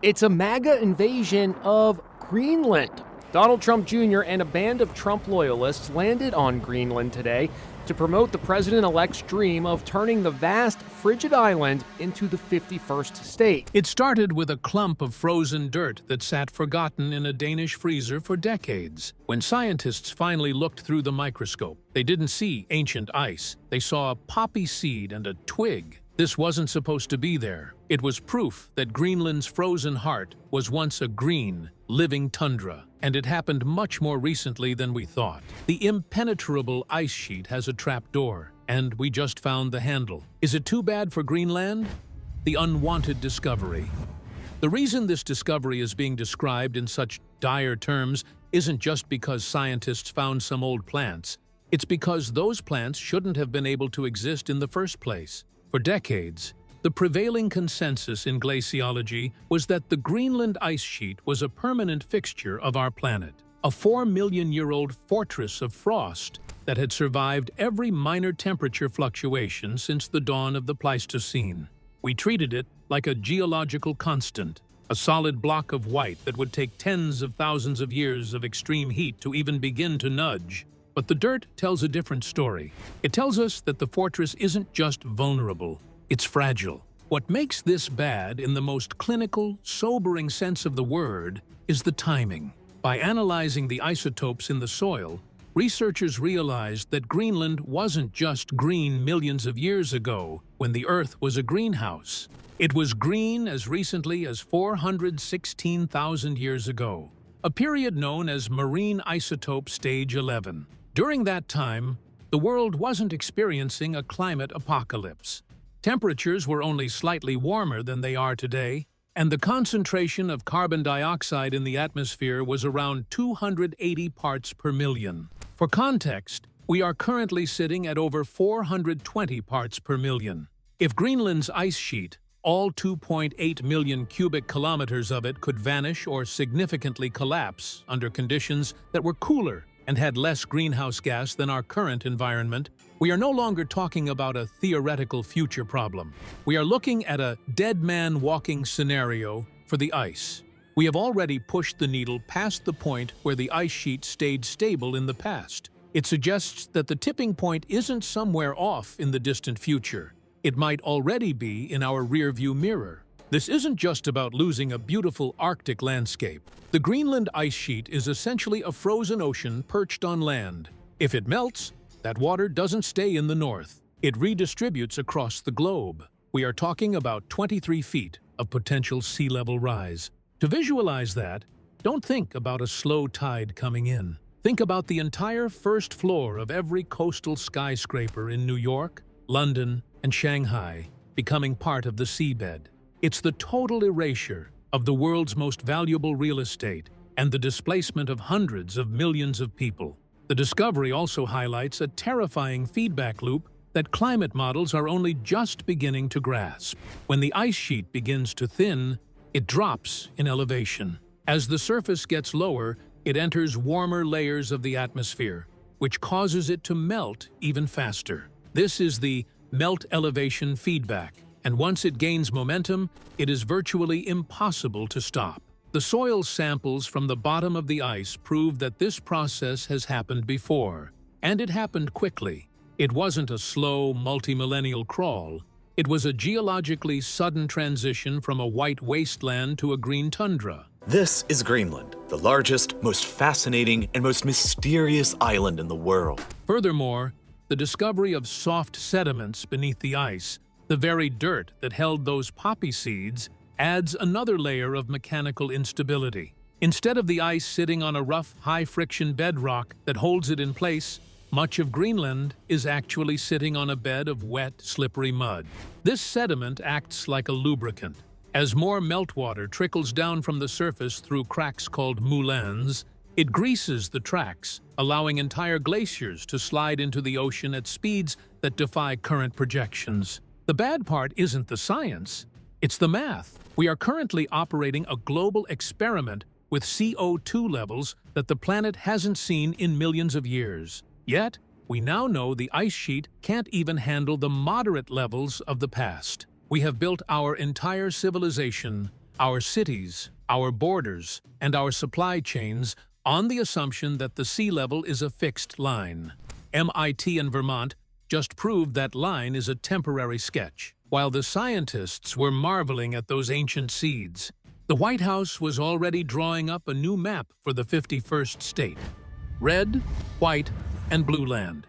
It's a MAGA invasion of Greenland. Donald Trump Jr. and a band of Trump loyalists landed on Greenland today to promote the president-elect's dream of turning the vast, frigid island into the 51st state. It started with a clump of frozen dirt that sat forgotten in a Danish freezer for decades. When scientists finally looked through the microscope, they didn't see ancient ice. They saw a poppy seed and a twig. This wasn't supposed to be there. It was proof that Greenland's frozen heart was once a green, living tundra, and it happened much more recently than we thought. The impenetrable ice sheet has a trapdoor, and we just found the handle. Is it too bad for Greenland? The unwanted discovery. The reason this discovery is being described in such dire terms isn't just because scientists found some old plants. It's because those plants shouldn't have been able to exist in the first place. For decades, the prevailing consensus in glaciology was that the Greenland ice sheet was a permanent fixture of our planet, a 4-million-year-old fortress of frost that had survived every minor temperature fluctuation since the dawn of the Pleistocene. We treated it like a geological constant, a solid block of white that would take tens of thousands of years of extreme heat to even begin to nudge. But the dirt tells a different story. It tells us that the fortress isn't just vulnerable, it's fragile. What makes this bad in the most clinical, sobering sense of the word is the timing. By analyzing the isotopes in the soil, researchers realized that Greenland wasn't just green millions of years ago when the Earth was a greenhouse. It was green as recently as 416,000 years ago, a period known as marine isotope stage 11. During that time, the world wasn't experiencing a climate apocalypse. Temperatures were only slightly warmer than they are today, and the concentration of carbon dioxide in the atmosphere was around 280 parts per million. For context, we are currently sitting at over 420 parts per million. If Greenland's ice sheet, all 2.8 million cubic kilometers of it, could vanish or significantly collapse under conditions that were cooler and had less greenhouse gas than our current environment, we are no longer talking about a theoretical future problem. We are looking at a dead man walking scenario for the ice. We have already pushed the needle past the point where the ice sheet stayed stable in the past. It suggests that the tipping point isn't somewhere off in the distant future. It might already be in our rearview mirror. This isn't just about losing a beautiful Arctic landscape. The Greenland ice sheet is essentially a frozen ocean perched on land. If it melts, that water doesn't stay in the north. It redistributes across the globe. We are talking about 23 feet of potential sea level rise. To visualize that, don't think about a slow tide coming in. Think about the entire first floor of every coastal skyscraper in New York, London, and Shanghai becoming part of the seabed. It's the total erasure of the world's most valuable real estate and the displacement of hundreds of millions of people. The discovery also highlights a terrifying feedback loop that climate models are only just beginning to grasp. When the ice sheet begins to thin, it drops in elevation. As the surface gets lower, it enters warmer layers of the atmosphere, which causes it to melt even faster. This is the melt elevation feedback, and once it gains momentum, it is virtually impossible to stop. The soil samples from the bottom of the ice prove that this process has happened before, and it happened quickly. It wasn't a slow, multi-millennial crawl. It was a geologically sudden transition from a white wasteland to a green tundra. This is Greenland, the largest, most fascinating, and most mysterious island in the world. Furthermore, the discovery of soft sediments beneath the ice, the very dirt that held those poppy seeds, adds another layer of mechanical instability. Instead of the ice sitting on a rough, high-friction bedrock that holds it in place, much of Greenland is actually sitting on a bed of wet, slippery mud. This sediment acts like a lubricant. As more meltwater trickles down from the surface through cracks called moulins, it greases the tracks, allowing entire glaciers to slide into the ocean at speeds that defy current projections. The bad part isn't the science, it's the math. We are currently operating a global experiment with CO2 levels that the planet hasn't seen in millions of years. Yet, we now know the ice sheet can't even handle the moderate levels of the past. We have built our entire civilization our cities, our borders, and our supply chains on the assumption that the sea level is a fixed line. MIT and Vermont just proved that line is a temporary sketch. While the scientists were marveling at those ancient seeds, the White House was already drawing up a new map for the 51st state: red, white, and blue land.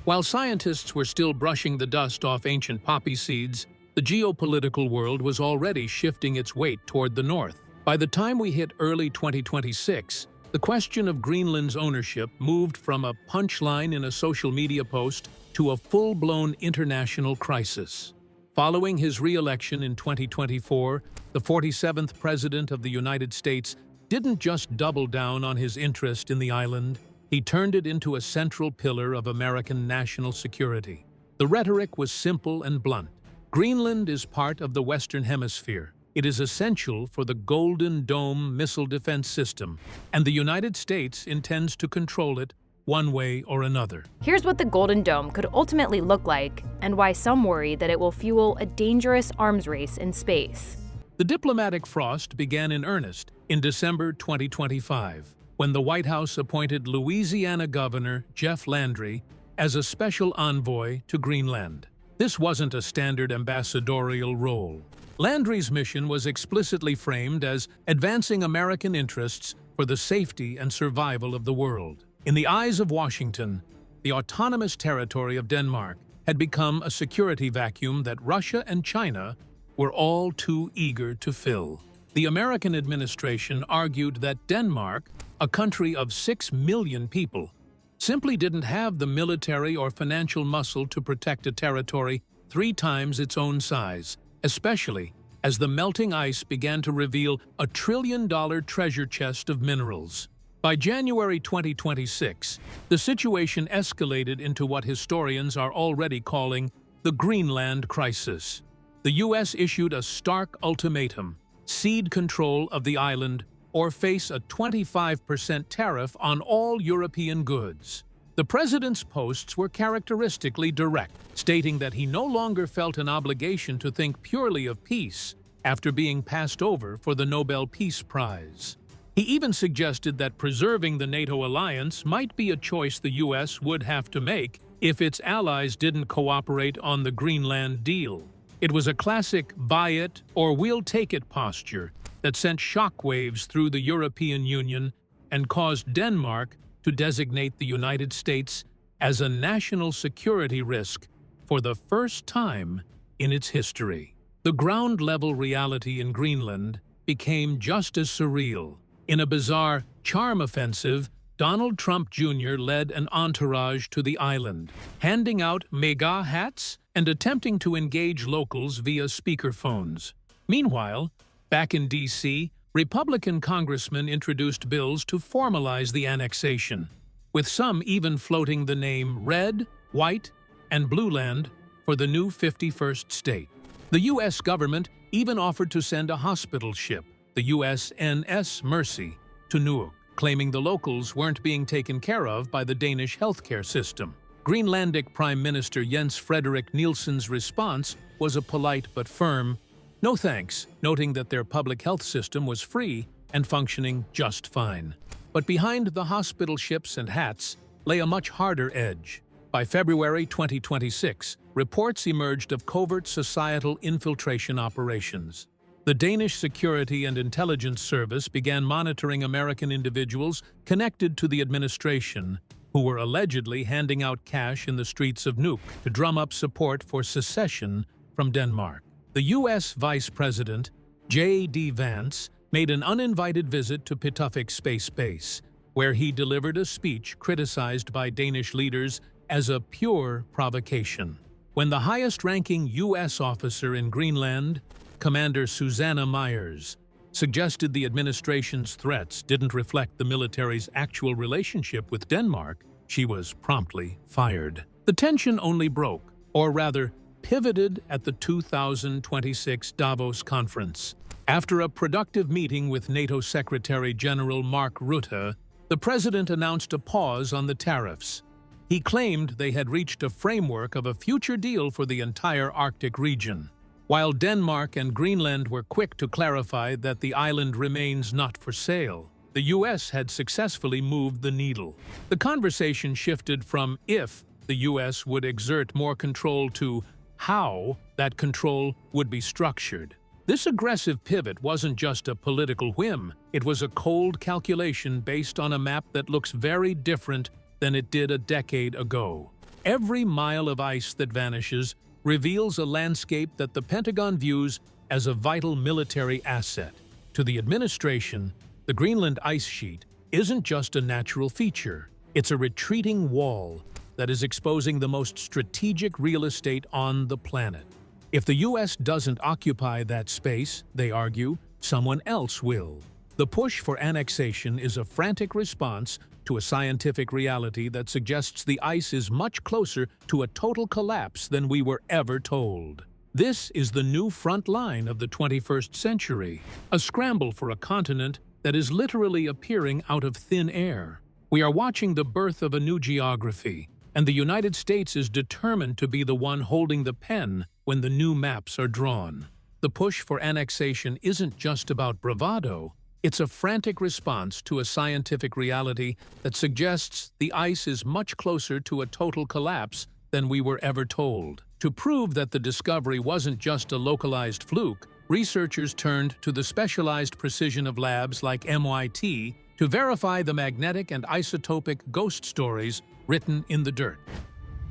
While scientists were still brushing the dust off ancient poppy seeds, the geopolitical world was already shifting its weight toward the north. By the time we hit early 2026, the question of Greenland's ownership moved from a punchline in a social media post to a full-blown international crisis. Following his re-election in 2024, the 47th President of the United States didn't just double down on his interest in the island, he turned it into a central pillar of American national security. The rhetoric was simple and blunt. Greenland is part of the Western Hemisphere. It is essential for the Golden Dome missile defense system, and the United States intends to control it one way or another. Here's what the Golden Dome could ultimately look like, and why some worry that it will fuel a dangerous arms race in space. The diplomatic frost began in earnest in December 2025, when the White House appointed Louisiana Governor Jeff Landry as a special envoy to Greenland. This wasn't a standard ambassadorial role. Landry's mission was explicitly framed as advancing American interests for the safety and survival of the world. In the eyes of Washington, the autonomous territory of Denmark had become a security vacuum that Russia and China were all too eager to fill. The American administration argued that Denmark, a country of 6 million people, simply didn't have the military or financial muscle to protect a territory 3 times its own size, especially as the melting ice began to reveal a $1 trillion treasure chest of minerals. By January 2026, the situation escalated into what historians are already calling the Greenland crisis. The U.S. issued a stark ultimatum: cede control of the island or face a 25% tariff on all European goods. The president's posts were characteristically direct, stating that he no longer felt an obligation to think purely of peace after being passed over for the Nobel Peace Prize. He even suggested that preserving the NATO alliance might be a choice the U.S. would have to make if its allies didn't cooperate on the Greenland deal. It was a classic buy it or we'll take it posture that sent shockwaves through the European Union and caused Denmark to designate the United States as a national security risk for the first time in its history. The ground-level reality in Greenland became just as surreal. In a bizarre charm offensive, Donald Trump Jr. led an entourage to the island, handing out mega hats and attempting to engage locals via speakerphones. Meanwhile, back in D.C., Republican congressmen introduced bills to formalize the annexation, with some even floating the name Red, White, and Blue Land for the new 51st state. The U.S. government even offered to send a hospital ship, the USNS Mercy, to Nuuk, claiming the locals weren't being taken care of by the Danish healthcare system. Greenlandic Prime Minister Jens Frederik Nielsen's response was a polite but firm "no thanks," noting that their public health system was free and functioning just fine. But behind the hospital ships and hats lay a much harder edge. By February 2026, reports emerged of covert societal infiltration operations. The Danish Security and Intelligence Service began monitoring American individuals connected to the administration who were allegedly handing out cash in the streets of Nuuk to drum up support for secession from Denmark. The U.S. Vice President, J.D. Vance, made an uninvited visit to Pituffik Space Base, where he delivered a speech criticized by Danish leaders as a pure provocation. When the highest-ranking U.S. officer in Greenland, Commander Susanna Myers, suggested the administration's threats didn't reflect the military's actual relationship with Denmark, she was promptly fired. The tension only broke, or rather, pivoted at the 2026 Davos conference. After a productive meeting with NATO Secretary General Mark Rutte, the president announced a pause on the tariffs. He claimed they had reached a framework of a future deal for the entire Arctic region. while Denmark and Greenland were quick to clarify that the island remains not for sale. The U.S. had successfully moved the needle. The conversation shifted from if the U.S. would exert more control to how that control would be structured. This aggressive pivot wasn't just a political whim, it was a cold calculation based on a map that looks very different than it did a decade ago. Every mile of ice that vanishes reveals a landscape that the Pentagon views as a vital military asset. To the administration, the Greenland ice sheet isn't just a natural feature, it's a retreating wall that is exposing the most strategic real estate on the planet. If the U.S. doesn't occupy that space, they argue, someone else will. The push for annexation is a frantic response to a scientific reality that suggests the ice is much closer to a total collapse than we were ever told. This is the new front line of the 21st century, a scramble for a continent that is literally appearing out of thin air. We are watching the birth of a new geography, and the United States is determined to be the one holding the pen when the new maps are drawn. The push for annexation isn't just about bravado, it's a frantic response to a scientific reality that suggests the ice is much closer to a total collapse than we were ever told. To prove that the discovery wasn't just a localized fluke, researchers turned to the specialized precision of labs like MIT to verify the magnetic and isotopic ghost stories written in the dirt.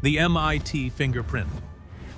The MIT fingerprint.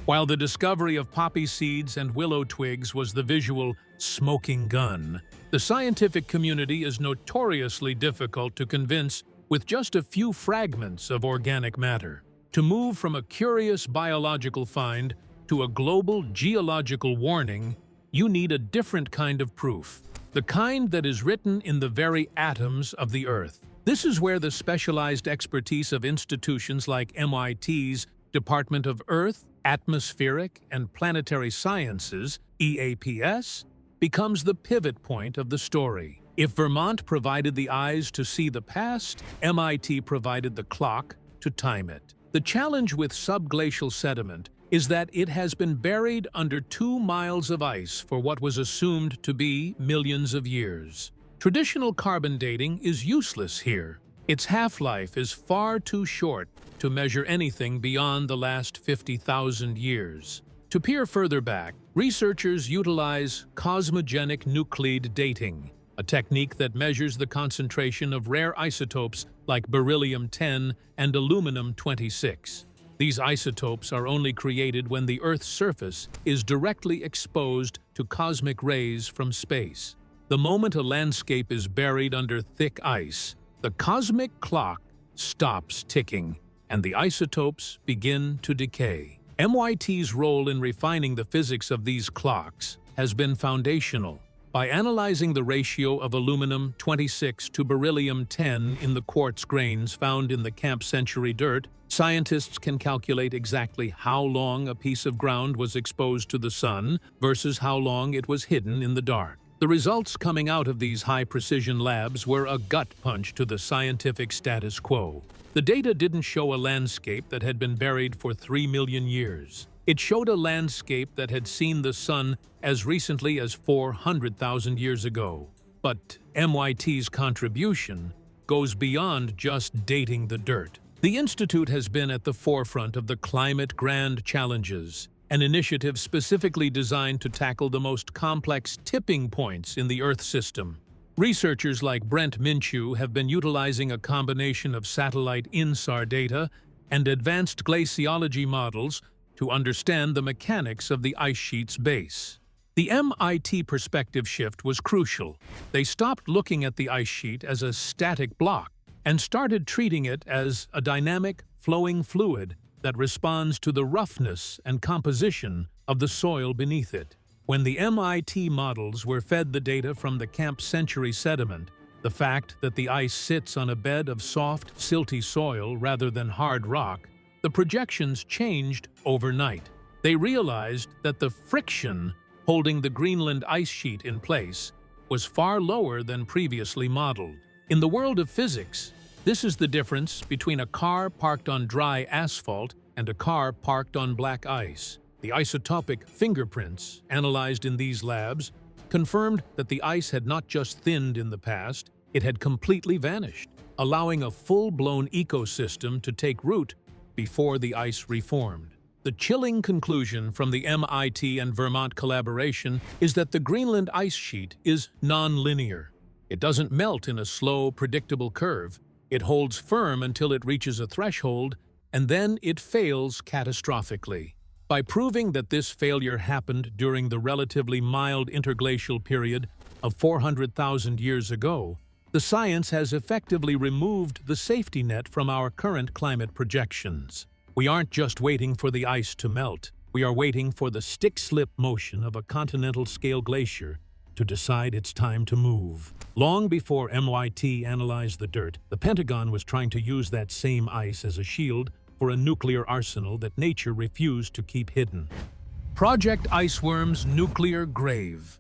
While the discovery of poppy seeds and willow twigs was the visual smoking gun, the scientific community is notoriously difficult to convince with just a few fragments of organic matter. To move from a curious biological find to a global geological warning, you need a different kind of proof, the kind that is written in the very atoms of the Earth. This is where the specialized expertise of institutions like MIT's Department of Earth, Atmospheric, and Planetary Sciences, EAPS, becomes the pivot point of the story. If Vermont provided the eyes to see the past, MIT provided the clock to time it. The challenge with subglacial sediment is that it has been buried under 2 miles of ice for what was assumed to be millions of years. Traditional carbon dating is useless here. Its half-life is far too short to measure anything beyond the last 50,000 years. To peer further back, researchers utilize cosmogenic nuclide dating, a technique that measures the concentration of rare isotopes like beryllium-10 and aluminum-26. These isotopes are only created when the Earth's surface is directly exposed to cosmic rays from space. The moment a landscape is buried under thick ice, the cosmic clock stops ticking, and the isotopes begin to decay. MIT's role in refining the physics of these clocks has been foundational. By analyzing the ratio of aluminum-26 to beryllium-10 in the quartz grains found in the Camp Century dirt, scientists can calculate exactly how long a piece of ground was exposed to the sun versus how long it was hidden in the dark. The results coming out of these high-precision labs were a gut punch to the scientific status quo. The data didn't show a landscape that had been buried for 3 million years. It showed a landscape that had seen the sun as recently as 400,000 years ago. But MIT's contribution goes beyond just dating the dirt. The Institute has been at the forefront of the Climate Grand Challenges, an initiative specifically designed to tackle the most complex tipping points in the Earth system. Researchers like Brent Minshew have been utilizing a combination of satellite INSAR data and advanced glaciology models to understand the mechanics of the ice sheet's base. The MIT perspective shift was crucial. They stopped looking at the ice sheet as a static block and started treating it as a dynamic, flowing fluid that responds to the roughness and composition of the soil beneath it. When the MIT models were fed the data from the Camp Century sediment, the fact that the ice sits on a bed of soft, silty soil rather than hard rock, the projections changed overnight. They realized that the friction holding the Greenland ice sheet in place was far lower than previously modeled. In the world of physics, this is the difference between a car parked on dry asphalt and a car parked on black ice. The isotopic fingerprints analyzed in these labs confirmed that the ice had not just thinned in the past, it had completely vanished, allowing a full-blown ecosystem to take root before the ice reformed. The chilling conclusion from the MIT and Vermont collaboration is that the Greenland ice sheet is non-linear. It doesn't melt in a slow, predictable curve. It holds firm until it reaches a threshold, and then it fails catastrophically. By proving that this failure happened during the relatively mild interglacial period of 400,000 years ago, the science has effectively removed the safety net from our current climate projections. We aren't just waiting for the ice to melt. We are waiting for the stick-slip motion of a continental-scale glacier to decide it's time to move. Long before MIT analyzed the dirt, the Pentagon was trying to use that same ice as a shield for a nuclear arsenal that nature refused to keep hidden. Project Iceworm's nuclear grave.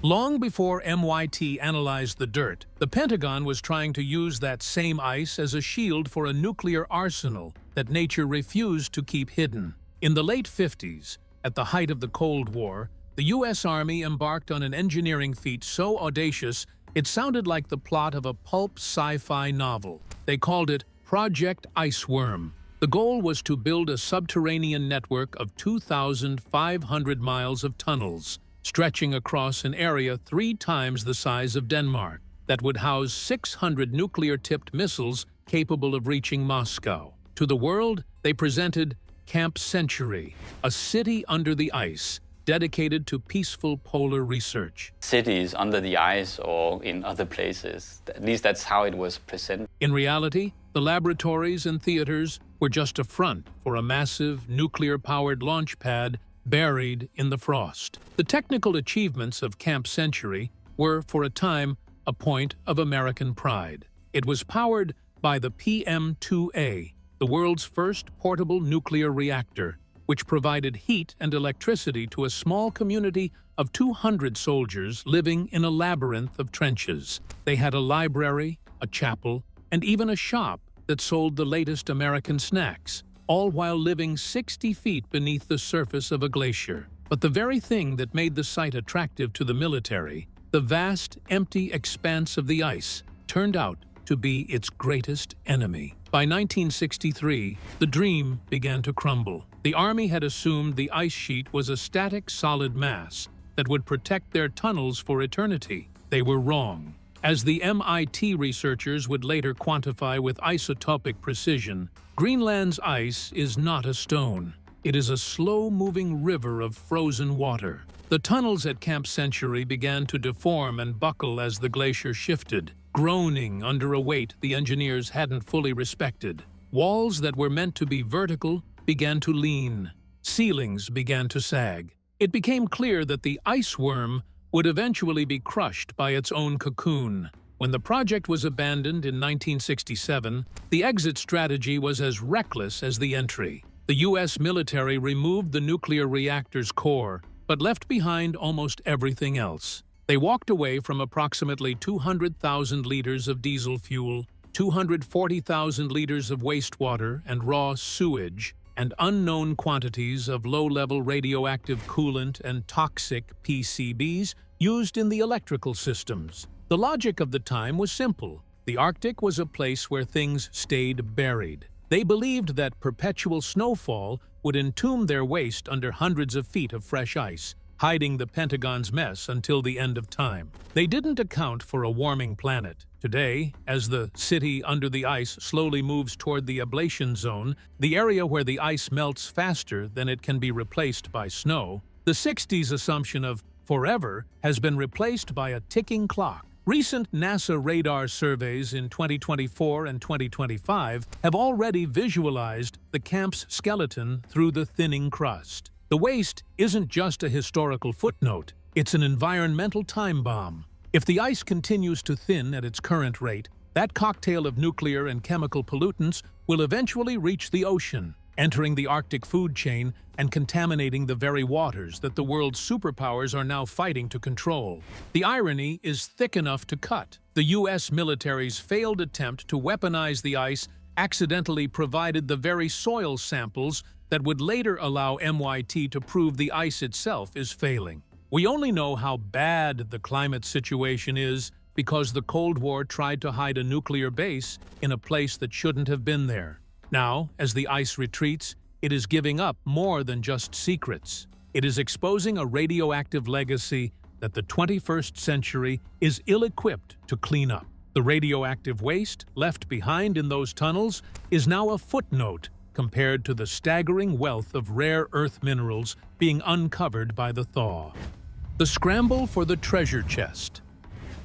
Long before MIT analyzed the dirt, the Pentagon was trying to use that same ice as a shield for a nuclear arsenal that nature refused to keep hidden. In the late 50s, at the height of the Cold War, the U.S. Army embarked on an engineering feat so audacious it sounded like the plot of a pulp sci-fi novel. They called it Project Iceworm. The goal was to build a subterranean network of 2,500 miles of tunnels, stretching across an area 3 times the size of Denmark, that would house 600 nuclear-tipped missiles capable of reaching Moscow. To the world, they presented Camp Century, a city under the ice, dedicated to peaceful polar research. Cities under the ice or in other places. At least that's how it was presented. In reality, the laboratories and theaters were just a front for a massive nuclear-powered launch pad buried in the frost. The technical achievements of Camp Century were, for a time, a point of American pride. It was powered by the PM-2A, the world's first portable nuclear reactor, which provided heat and electricity to a small community of 200 soldiers living in a labyrinth of trenches. They had a library, a chapel, and even a shop that sold the latest American snacks, all while living 60 feet beneath the surface of a glacier. But the very thing that made the site attractive to the military, the vast, empty expanse of the ice, turned out to be its greatest enemy. By 1963, the dream began to crumble. The Army had assumed the ice sheet was a static, solid mass that would protect their tunnels for eternity. They were wrong. As the MIT researchers would later quantify with isotopic precision, Greenland's ice is not a stone. It is a slow-moving river of frozen water. The tunnels at Camp Century began to deform and buckle as the glacier shifted, groaning under a weight the engineers hadn't fully respected. Walls that were meant to be vertical began to lean. Ceilings began to sag. It became clear that the Iceworm would eventually be crushed by its own cocoon. When the project was abandoned in 1967, the exit strategy was as reckless as the entry. The U.S. military removed the nuclear reactor's core, but left behind almost everything else. They walked away from approximately 200,000 liters of diesel fuel, 240,000 liters of wastewater and raw sewage, and unknown quantities of low-level radioactive coolant and toxic PCBs used in the electrical systems. The logic of the time was simple. The Arctic was a place where things stayed buried. They believed that perpetual snowfall would entomb their waste under hundreds of feet of fresh ice, hiding the Pentagon's mess until the end of time. They didn't account for a warming planet. Today, as the city under the ice slowly moves toward the ablation zone, the area where the ice melts faster than it can be replaced by snow, the 60s assumption of forever has been replaced by a ticking clock. Recent NASA radar surveys in 2024 and 2025 have already visualized the camp's skeleton through the thinning crust. The waste isn't just a historical footnote, it's an environmental time bomb. If the ice continues to thin at its current rate, that cocktail of nuclear and chemical pollutants will eventually reach the ocean, entering the Arctic food chain and contaminating the very waters that the world's superpowers are now fighting to control. The irony is thick enough to cut. The U.S. military's failed attempt to weaponize the ice accidentally provided the very soil samples that would later allow MIT to prove the ice itself is failing. We only know how bad the climate situation is because the Cold War tried to hide a nuclear base in a place that shouldn't have been there. Now, as the ice retreats, it is giving up more than just secrets. It is exposing a radioactive legacy that the 21st century is ill-equipped to clean up. The radioactive waste left behind in those tunnels is now a footnote compared to the staggering wealth of rare earth minerals being uncovered by the thaw. The scramble for the treasure chest.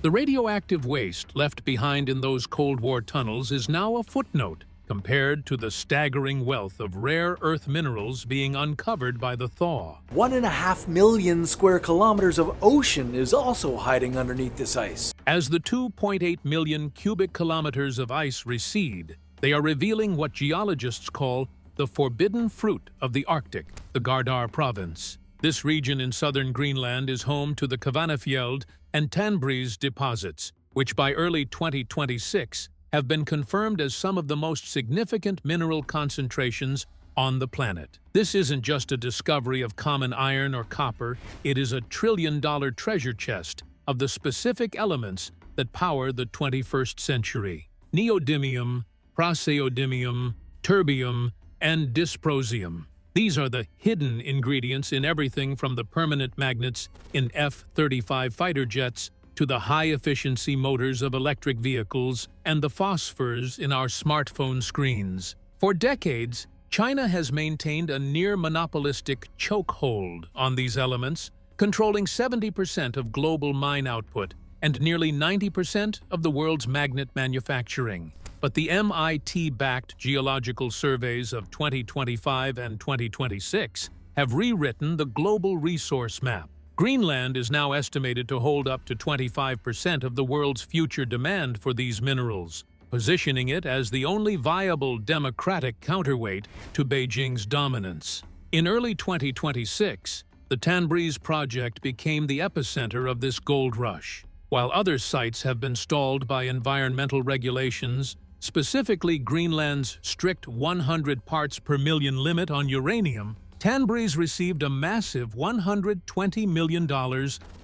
The radioactive waste left behind in those Cold War tunnels is now a footnote compared to the staggering wealth of rare earth minerals being uncovered by the thaw. 1.5 million square kilometers of ocean is also hiding underneath this ice. As the 2.8 million cubic kilometers of ice recede, they are revealing what geologists call the forbidden fruit of the Arctic, the Gardar province. This region in southern Greenland is home to the Kvanefjeld and Tanbreez deposits, which by early 2026 have been confirmed as some of the most significant mineral concentrations on the planet. This isn't just a discovery of common iron or copper, it is a trillion-dollar treasure chest of the specific elements that power the 21st century: neodymium, praseodymium, terbium, and dysprosium. These are the hidden ingredients in everything from the permanent magnets in F-35 fighter jets to the high-efficiency motors of electric vehicles and the phosphors in our smartphone screens. For decades, China has maintained a near-monopolistic chokehold on these elements, controlling 70% of global mine output and nearly 90% of the world's magnet manufacturing. But the MIT-backed geological surveys of 2025 and 2026 have rewritten the global resource map. Greenland is now estimated to hold up to 25% of the world's future demand for these minerals, positioning it as the only viable democratic counterweight to Beijing's dominance. In early 2026, the Tanbreez project became the epicenter of this gold rush. While other sites have been stalled by environmental regulations, specifically Greenland's strict 100 parts per million limit on uranium, Tanbreez received a massive $120 million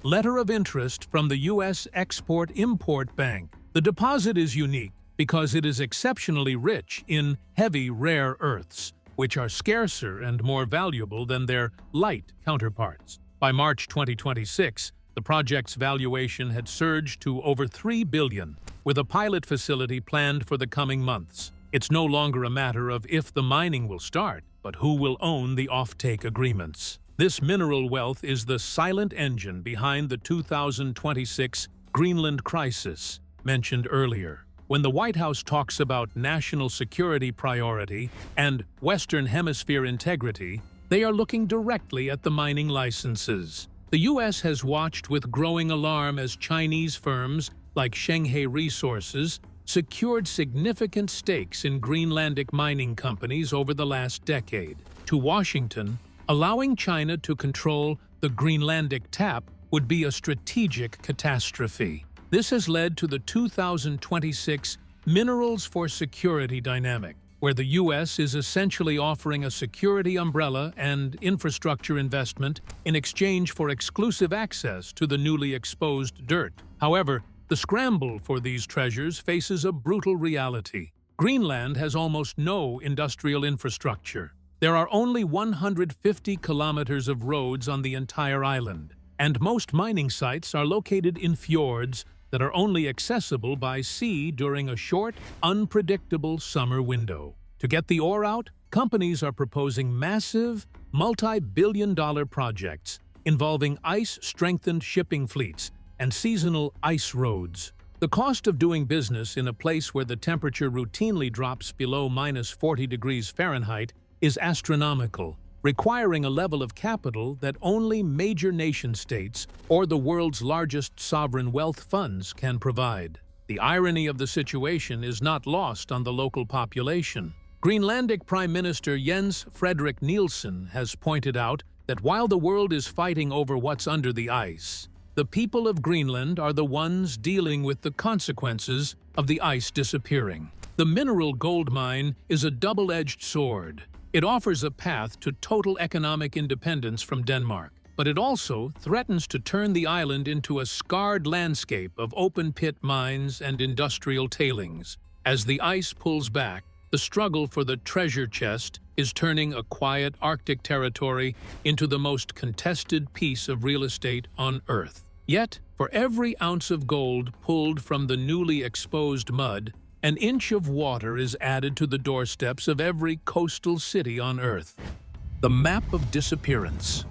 letter of interest from the U.S. Export-Import Bank. The deposit is unique because it is exceptionally rich in heavy rare earths, which are scarcer and more valuable than their light counterparts. By March 2026, the project's valuation had surged to over $3 billion, with a pilot facility planned for the coming months. It's no longer a matter of if the mining will start, but who will own the offtake agreements. This mineral wealth is the silent engine behind the 2026 Greenland crisis mentioned earlier. When the White House talks about national security priority and Western Hemisphere integrity, they are looking directly at the mining licenses. The U.S. has watched with growing alarm as Chinese firms like Shanghai Resources secured significant stakes in Greenlandic mining companies over the last decade. To Washington, allowing China to control the Greenlandic tap would be a strategic catastrophe. This has led to the 2026 Minerals for Security dynamic, where the U.S. is essentially offering a security umbrella and infrastructure investment in exchange for exclusive access to the newly exposed dirt. However, the scramble for these treasures faces a brutal reality. Greenland has almost no industrial infrastructure. There are only 150 kilometers of roads on the entire island, and most mining sites are located in fjords that are only accessible by sea during a short, unpredictable summer window. To get the ore out, companies are proposing massive, multi-billion-dollar projects involving ice-strengthened shipping fleets and seasonal ice roads. The cost of doing business in a place where the temperature routinely drops below -40 degrees Fahrenheit is astronomical, requiring a level of capital that only major nation-states or the world's largest sovereign wealth funds can provide. The irony of the situation is not lost on the local population. Greenlandic Prime Minister Jens Frederik Nielsen has pointed out that while the world is fighting over what's under the ice, the people of Greenland are the ones dealing with the consequences of the ice disappearing. The mineral gold mine is a double-edged sword. It offers a path to total economic independence from Denmark, but it also threatens to turn the island into a scarred landscape of open-pit mines and industrial tailings. As the ice pulls back, the struggle for the treasure chest is turning a quiet Arctic territory into the most contested piece of real estate on Earth. Yet, for every ounce of gold pulled from the newly exposed mud, an inch of water is added to the doorsteps of every coastal city on Earth. The map of disappearance.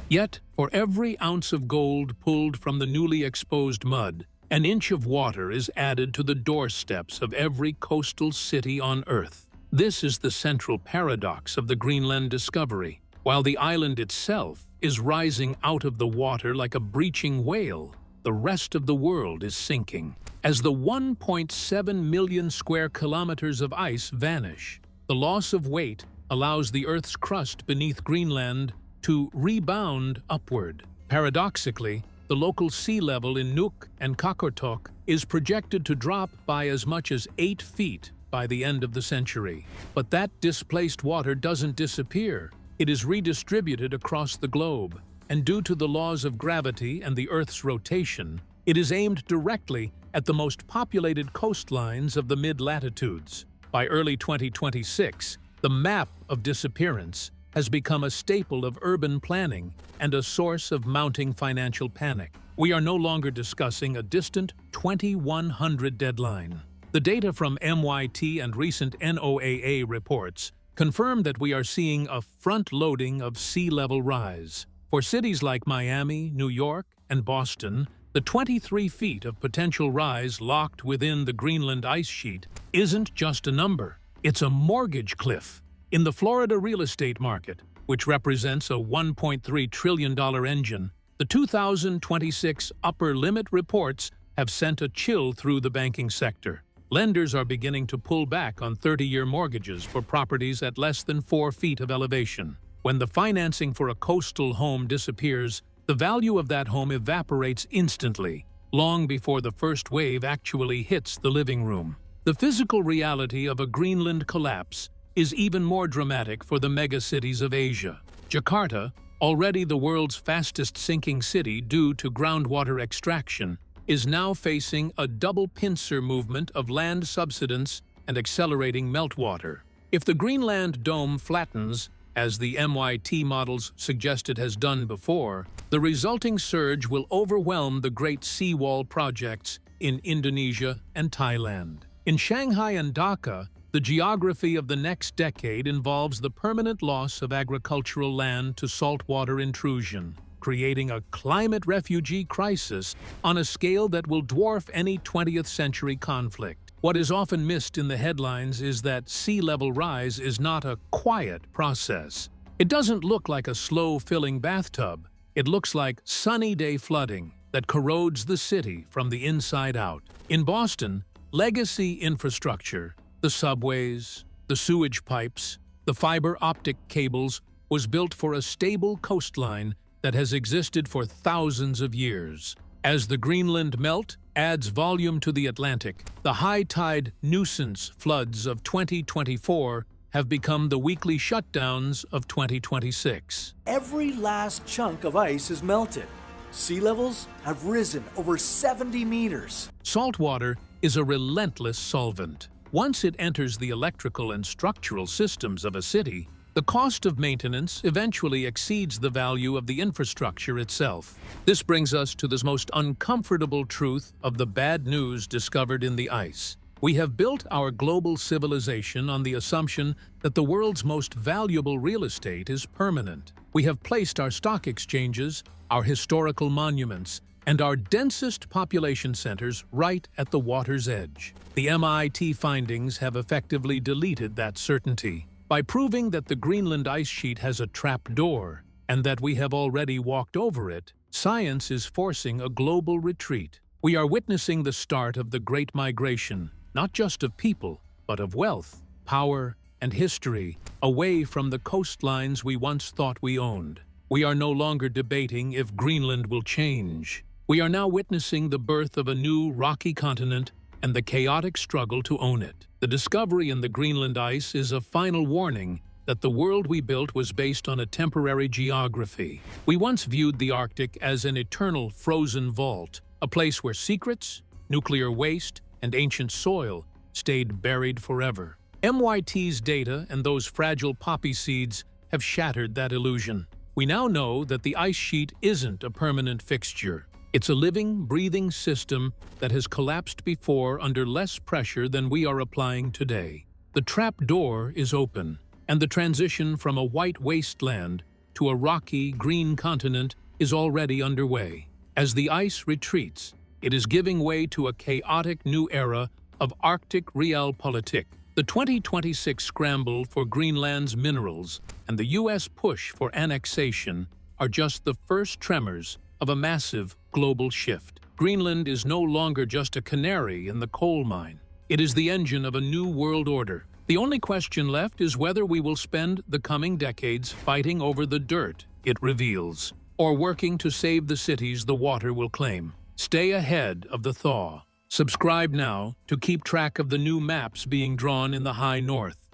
Yet, for every ounce of gold pulled from the newly exposed mud, an inch of water is added to the doorsteps of every coastal city on Earth. This is the central paradox of the Greenland discovery. While the island itself is rising out of the water like a breaching whale, the rest of the world is sinking. As the 1.7 million square kilometers of ice vanish, the loss of weight allows the Earth's crust beneath Greenland to rebound upward. Paradoxically, the local sea level in Nuuk and Qaqortoq is projected to drop by as much as 8 feet by the end of the century. But that displaced water doesn't disappear. It is redistributed across the globe, and due to the laws of gravity and the Earth's rotation, it is aimed directly at the most populated coastlines of the mid-latitudes. By early 2026, the map of disappearance has become a staple of urban planning and a source of mounting financial panic. We are no longer discussing a distant 2100 deadline. The data from MIT and recent NOAA reports confirm that we are seeing a front-loading of sea level rise. For cities like Miami, New York, and Boston, the 23 feet of potential rise locked within the Greenland ice sheet isn't just a number, it's a mortgage cliff. In the Florida real estate market, which represents a $1.3 trillion engine, the 2026 upper limit reports have sent a chill through the banking sector. Lenders are beginning to pull back on 30-year mortgages for properties at less than 4 feet of elevation. When the financing for a coastal home disappears, the value of that home evaporates instantly, long before the first wave actually hits the living room. The physical reality of a Greenland collapse is even more dramatic for the megacities of Asia. Jakarta, already the world's fastest sinking city due to groundwater extraction, is now facing a double pincer movement of land subsidence and accelerating meltwater. If the Greenland dome flattens, as the MIT models suggest it has done before, the resulting surge will overwhelm the great seawall projects in Indonesia and Thailand. In Shanghai and Dhaka, the geography of the next decade involves the permanent loss of agricultural land to saltwater intrusion, creating a climate refugee crisis on a scale that will dwarf any 20th century conflict. What is often missed in the headlines is that sea level rise is not a quiet process. It doesn't look like a slow-filling bathtub. It looks like sunny day flooding that corrodes the city from the inside out. In Boston, legacy infrastructure, the subways, the sewage pipes, the fiber optic cables, was built for a stable coastline that has existed for thousands of years. As the Greenland melt adds volume to the Atlantic, the high tide nuisance floods of 2024 have become the weekly shutdowns of 2026. Every last chunk of ice is melted. Sea levels have risen over 70 meters. Saltwater is a relentless solvent. Once it enters the electrical and structural systems of a city, the cost of maintenance eventually exceeds the value of the infrastructure itself. This brings us to the most uncomfortable truth of the bad news discovered in the ice. We have built our global civilization on the assumption that the world's most valuable real estate is permanent. We have placed our stock exchanges, our historical monuments, and our densest population centers right at the water's edge. The MIT findings have effectively deleted that certainty. By proving that the Greenland ice sheet has a trapdoor and that we have already walked over it, science is forcing a global retreat. We are witnessing the start of the Great Migration, not just of people, but of wealth, power, and history, away from the coastlines we once thought we owned. We are no longer debating if Greenland will change. We are now witnessing the birth of a new rocky continent and the chaotic struggle to own it. The discovery in the Greenland ice is a final warning that the world we built was based on a temporary geography. We once viewed the Arctic as an eternal frozen vault, a place where secrets, nuclear waste, and ancient soil stayed buried forever. MIT's data and those fragile poppy seeds have shattered that illusion. We now know that the ice sheet isn't a permanent fixture. It's a living, breathing system that has collapsed before under less pressure than we are applying today. The trapdoor is open, and the transition from a white wasteland to a rocky, green continent is already underway. As the ice retreats, it is giving way to a chaotic new era of Arctic realpolitik. The 2026 scramble for Greenland's minerals and the U.S. push for annexation are just the first tremors of a massive global shift. Greenland is no longer just a canary in the coal mine. It is the engine of a new world order. The only question left is whether we will spend the coming decades fighting over the dirt it reveals, or working to save the cities the water will claim. Stay ahead of the thaw. Subscribe now to keep track of the new maps being drawn in the high north.